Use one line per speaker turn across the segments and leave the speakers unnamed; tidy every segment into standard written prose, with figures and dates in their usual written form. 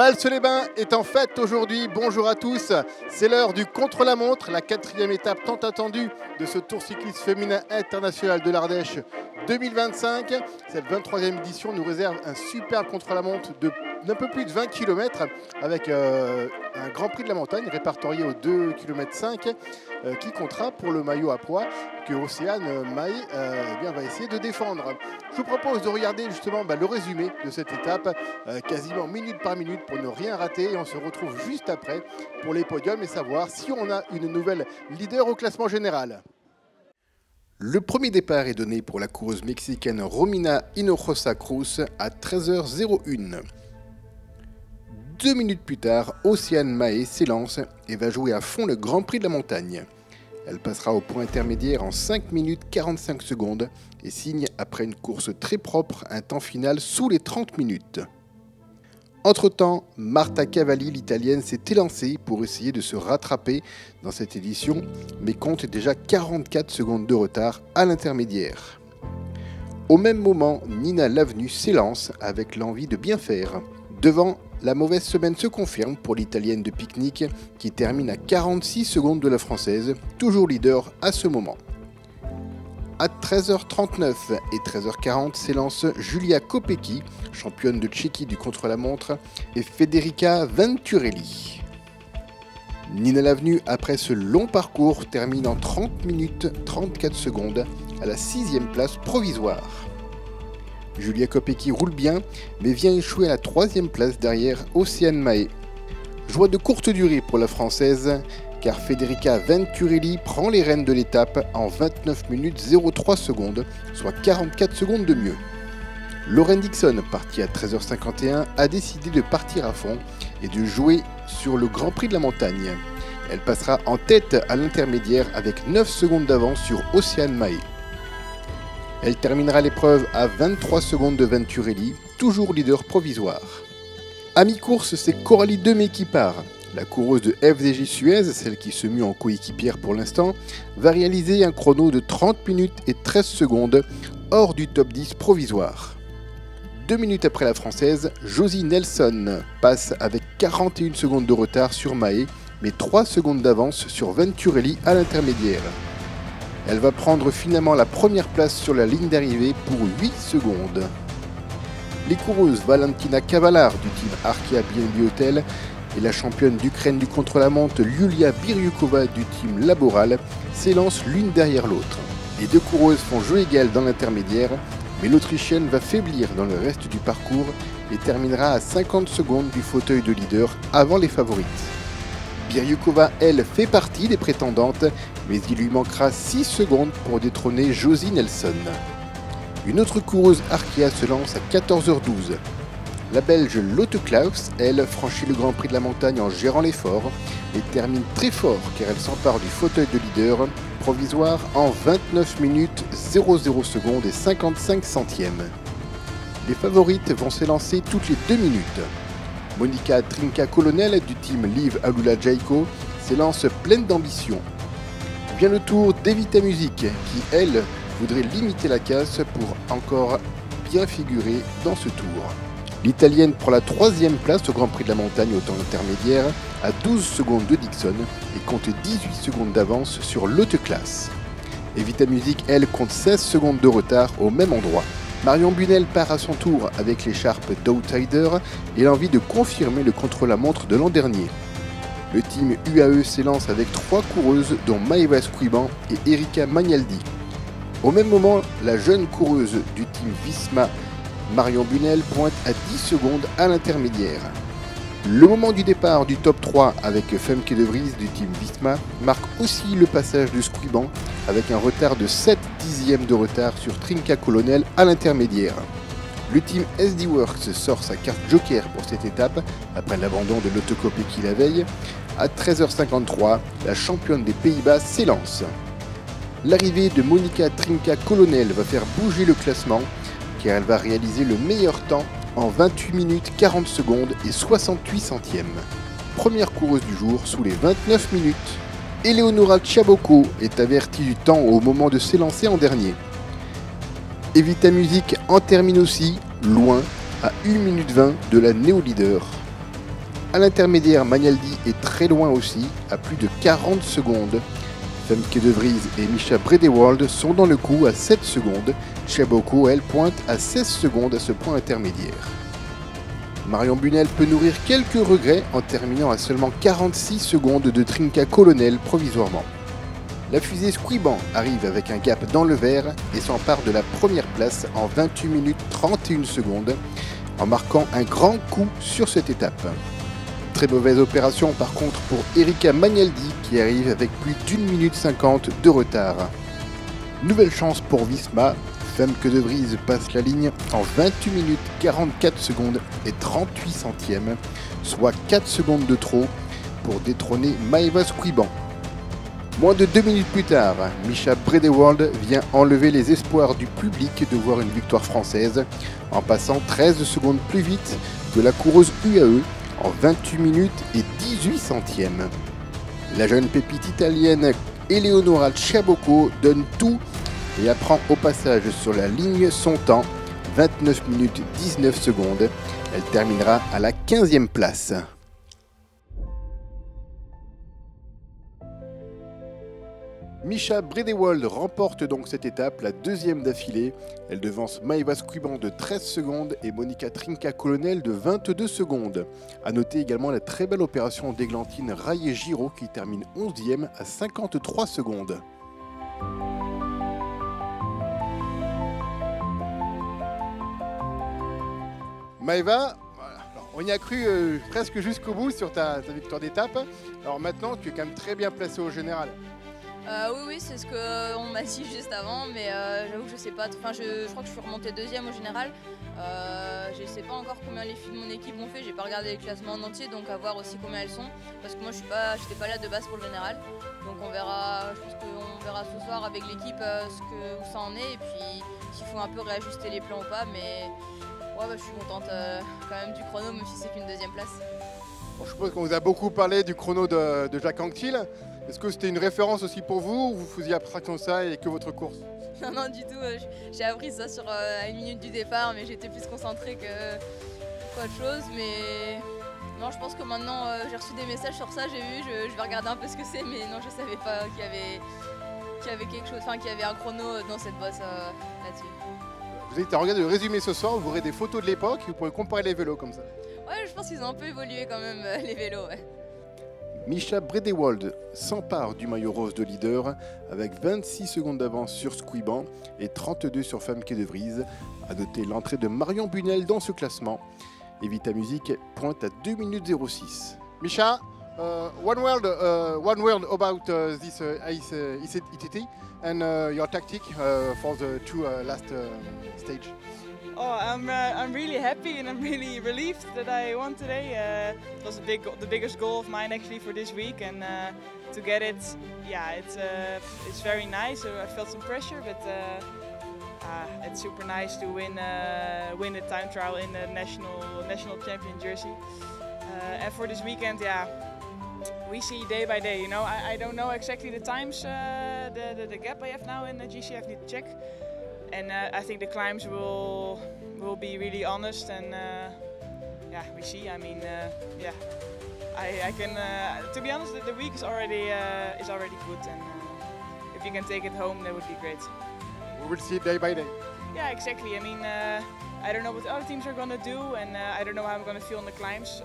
Val-sur-les-Bains est en fête aujourd'hui, bonjour à tous, c'est l'heure du contre-la-montre, la quatrième étape tant attendue de ce Tour cycliste féminin international de l'Ardèche 2025. Cette 23e édition nous réserve un superbe contre-la-montre d'un peu plus de 20 km avec un Grand Prix de la montagne répertorié aux 2,5 km qui comptera pour le maillot à pois que Océane Mahé va essayer de défendre. Je vous propose de regarder justement le résumé de cette étape, quasiment minute par minute pour ne rien rater, et on se retrouve juste après pour les podiums et savoir si on a une nouvelle leader au classement général. Le premier départ est donné pour la coureuse mexicaine Romina Hinojosa Cruz à 13h01. 2 minutes plus tard, Océane Mahé s'élance et va jouer à fond le Grand Prix de la montagne. Elle passera au point intermédiaire en 5 minutes 45 secondes et signe, après une course très propre, un temps final sous les 30 minutes. Entre-temps, Marta Cavalli, l'italienne, s'est élancée pour essayer de se rattraper dans cette édition, mais compte déjà 44 secondes de retard à l'intermédiaire. Au même moment, Nina Lavenu s'élance avec l'envie de bien faire. Devant, la mauvaise semaine se confirme pour l'italienne de pique-nique qui termine à 46 secondes de la française, toujours leader à ce moment. À 13h39 et 13h40 s'élance Julia Kopecky, championne de Tchéquie du contre-la-montre, et Federica Venturelli. Nina Lavenu, après ce long parcours, termine en 30 minutes 34 secondes à la 6e place provisoire. Julia Kopecky roule bien, mais vient échouer à la 3e place derrière Océane Mahé. Joie de courte durée pour la Française, car Federica Venturelli prend les rênes de l'étape en 29 minutes 03 secondes, soit 44 secondes de mieux. Lauren Dixon, partie à 13h51, a décidé de partir à fond et de jouer sur le Grand Prix de la montagne. Elle passera en tête à l'intermédiaire avec 9 secondes d'avance sur Océane Mahé. Elle terminera l'épreuve à 23 secondes de Venturelli, toujours leader provisoire. À mi-course, c'est Coralie Demey qui part. La coureuse de FDJ Suez, celle qui se mue en coéquipière pour l'instant, va réaliser un chrono de 30 minutes et 13 secondes, hors du top 10 provisoire. 2 minutes après la Française, Josie Nelson passe avec 41 secondes de retard sur Mahé, mais 3 secondes d'avance sur Venturelli à l'intermédiaire. Elle va prendre finalement la première place sur la ligne d'arrivée pour 8 secondes. Les coureuses Valentina Cavalar du team Arkea BNB Hotel et la championne d'Ukraine du contre-la-montre Yulia Biryukova du team Laboral s'élancent l'une derrière l'autre. Les deux coureuses font jeu égal dans l'intermédiaire, mais l'Autrichienne va faiblir dans le reste du parcours et terminera à 50 secondes du fauteuil de leader avant les favorites. Biryukova, elle, fait partie des prétendantes, mais il lui manquera 6 secondes pour détrôner Josie Nelson. Une autre coureuse Arkea se lance à 14h12. La Belge Lotte Klaus, elle, franchit le Grand Prix de la montagne en gérant l'effort et termine très fort car elle s'empare du fauteuil de leader provisoire en 29 minutes 00 secondes et 55 centièmes. Les favorites vont s'élancer toutes les 2 minutes. Monica Trinca-Colonel du team Liv Alula Jaiko s'élance pleine d'ambition. Vient le tour d'Evita Music qui, elle, voudrait limiter la casse pour encore bien figurer dans ce tour. L'Italienne prend la 3e place au Grand Prix de la montagne au temps intermédiaire à 12 secondes de Dixon et compte 18 secondes d'avance sur Lotte Klaus. Evita Music, elle, compte 16 secondes de retard au même endroit. Marion Bunel part à son tour avec l'écharpe d'Outsider et l'envie de confirmer le contre-la-montre de l'an dernier. Le team UAE s'élance avec 3 coureuses dont Maëva Squiban et Erika Magnaldi. Au même moment, la jeune coureuse du team Visma, Marion Bunel, pointe à 10 secondes à l'intermédiaire. Le moment du départ du top 3 avec Femke de Vries du team Visma marque aussi le passage de Squiban avec un retard de 7 dixièmes de retard sur Trinca Colonel à l'intermédiaire. Le team SD Works sort sa carte joker pour cette étape après l'abandon de Lotte Kopecky la veille. À 13h53, la championne des Pays-Bas s'élance. L'arrivée de Monica Trinca-Colonel va faire bouger le classement car elle va réaliser le meilleur temps en 28 minutes 40 secondes et 68 centièmes. Première coureuse du jour sous les 29 minutes. Eleonora Chabocco est avertie du temps au moment de s'élancer en dernier. Evita Music en termine aussi, loin, à 1 minute 20 de la néo-leader. À l'intermédiaire, Magnaldi est très loin aussi, à plus de 40 secondes. Femke de Vries et Mischa Bredewald sont dans le coup à 7 secondes. Chabocco, elle, pointe à 16 secondes à ce point intermédiaire. Marion Bunel peut nourrir quelques regrets en terminant à seulement 46 secondes de Trinka Colonel provisoirement. La fusée Squiban arrive avec un gap dans le vert et s'empare de la première place en 28 minutes 31 secondes en marquant un grand coup sur cette étape. Très mauvaise opération par contre pour Erika Magnaldi qui arrive avec plus d'1 minute 50 de retard. Nouvelle chance pour Visma, Femke de Vries passe la ligne en 28 minutes 44 secondes et 38 centièmes, soit 4 secondes de trop pour détrôner Maëva Squiban. Moins de 2 minutes plus tard, Mischa Bredewald vient enlever les espoirs du public de voir une victoire française en passant 13 secondes plus vite que la coureuse UAE en 28 minutes et 18 centièmes. La jeune pépite italienne Eleonora Chabocco donne tout et apprend au passage sur la ligne son temps, 29 minutes 19 secondes. Elle terminera à la 15e place. Mischa Bredewald remporte donc cette étape, la deuxième d'affilée. Elle devance Maëva Squiban de 13 secondes et Monica Trinka Colonel de 22 secondes. A noter également la très belle opération d'Églantine Rayet-Giraud qui termine 11e à 53 secondes. Maëva, on y a cru presque jusqu'au bout sur ta victoire d'étape. Alors maintenant, tu es quand même très bien placé au général.
Oui, c'est ce qu'on m'a dit juste avant, mais j'avoue que je sais pas. Enfin, je crois que je suis remontée deuxième au général. Je sais pas encore combien les filles de mon équipe ont fait. J'ai pas regardé les classements en entier, donc à voir aussi combien elles sont. Parce que moi, j'étais pas là de base pour le général. Donc on verra. Je pense qu'on verra ce soir avec l'équipe où ça en est et puis s'il faut un peu réajuster les plans ou pas. Mais ouais, je suis contente quand même du chrono, même si c'est qu'une deuxième place.
Bon, je suppose qu'on vous a beaucoup parlé du chrono de Jacques Anquetil. Est-ce que c'était une référence aussi pour vous ou vous faisiez abstraction de ça et que votre course?
Non, du tout. J'ai appris ça à 1 minute du départ, mais j'étais plus concentrée qu'autre chose. Mais non, je pense que maintenant, j'ai reçu des messages sur ça, j'ai vu, je vais regarder un peu ce que c'est, mais non, je savais pas qu'il y avait quelque chose, enfin qu'il y avait un chrono dans cette bosse là-dessus.
Vous avez regardé le résumé ce soir, vous aurez des photos de l'époque, vous pourrez comparer les vélos comme ça.
Ouais, je pense qu'ils ont un peu évolué quand même, les vélos, ouais.
Mischa Bredewald s'empare du maillot rose de leader avec 26 secondes d'avance sur Squiban et 32 sur Femke de Vries. A noter l'entrée de Marion Bunel dans ce classement. Et Vita Music pointe à 2 minutes 06. Mischa, one word about this ITT and your tactic for the two last stage.
Oh, I'm really happy and I'm really relieved that I won today. It was the biggest goal of mine actually for this week, and to get it, yeah, it's very nice. I felt some pressure, but it's super nice to win a time trial in the national champion jersey. And for this weekend, yeah, we see day by day. You know, I don't know exactly the times, the gap I have now in the GC. I need to check. And I think the climbs will be really honest, and yeah, we see. I mean, yeah, I can. To be honest, the week is already good, and if you can take it home, that would be great.
We will see it day by day.
Yeah, exactly. I mean, I don't know what the other teams are gonna do, and I don't know how I'm gonna feel on the climbs.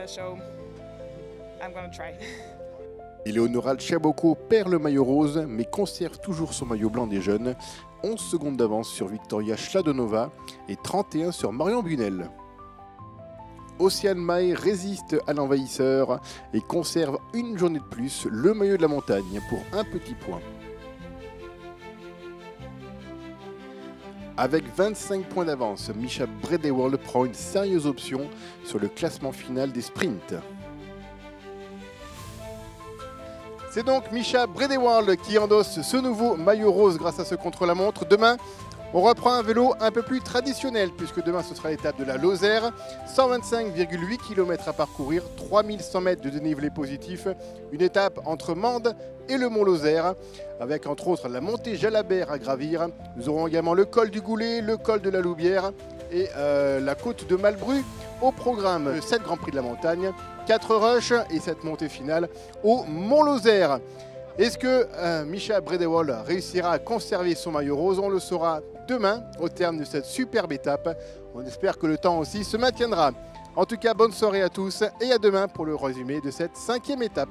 So I'm gonna try.
Eleonora Chabocco perd le maillot rose, mais conserve toujours son maillot blanc des jeunes. 11 secondes d'avance sur Victoria Schladonova et 31 sur Marion Bunel. Océane May résiste à l'envahisseur et conserve une journée de plus le maillot de la montagne pour un petit point. Avec 25 points d'avance, Mischa Bredewald prend une sérieuse option sur le classement final des sprints. C'est donc Mischa Bredewald qui endosse ce nouveau maillot rose grâce à ce contre-la-montre. Demain, On reprend un vélo un peu plus traditionnel puisque demain ce sera l'étape de la Lozère. 125,8 km à parcourir, 3100 mètres de dénivelé positif. Une étape entre Mende et le Mont Lozère avec entre autres la montée Jalabert à gravir. Nous aurons également le col du Goulet, le col de la Loubière et la côte de Malbru au programme. 7 Grands Prix de la montagne, 4 rushs et cette montée finale au Mont Lozère. Est-ce que Mischa Bredewald réussira à conserver son maillot rose? On le saura demain au terme de cette superbe étape. On espère que le temps aussi se maintiendra. En tout cas, bonne soirée à tous et à demain pour le résumé de cette 5e étape.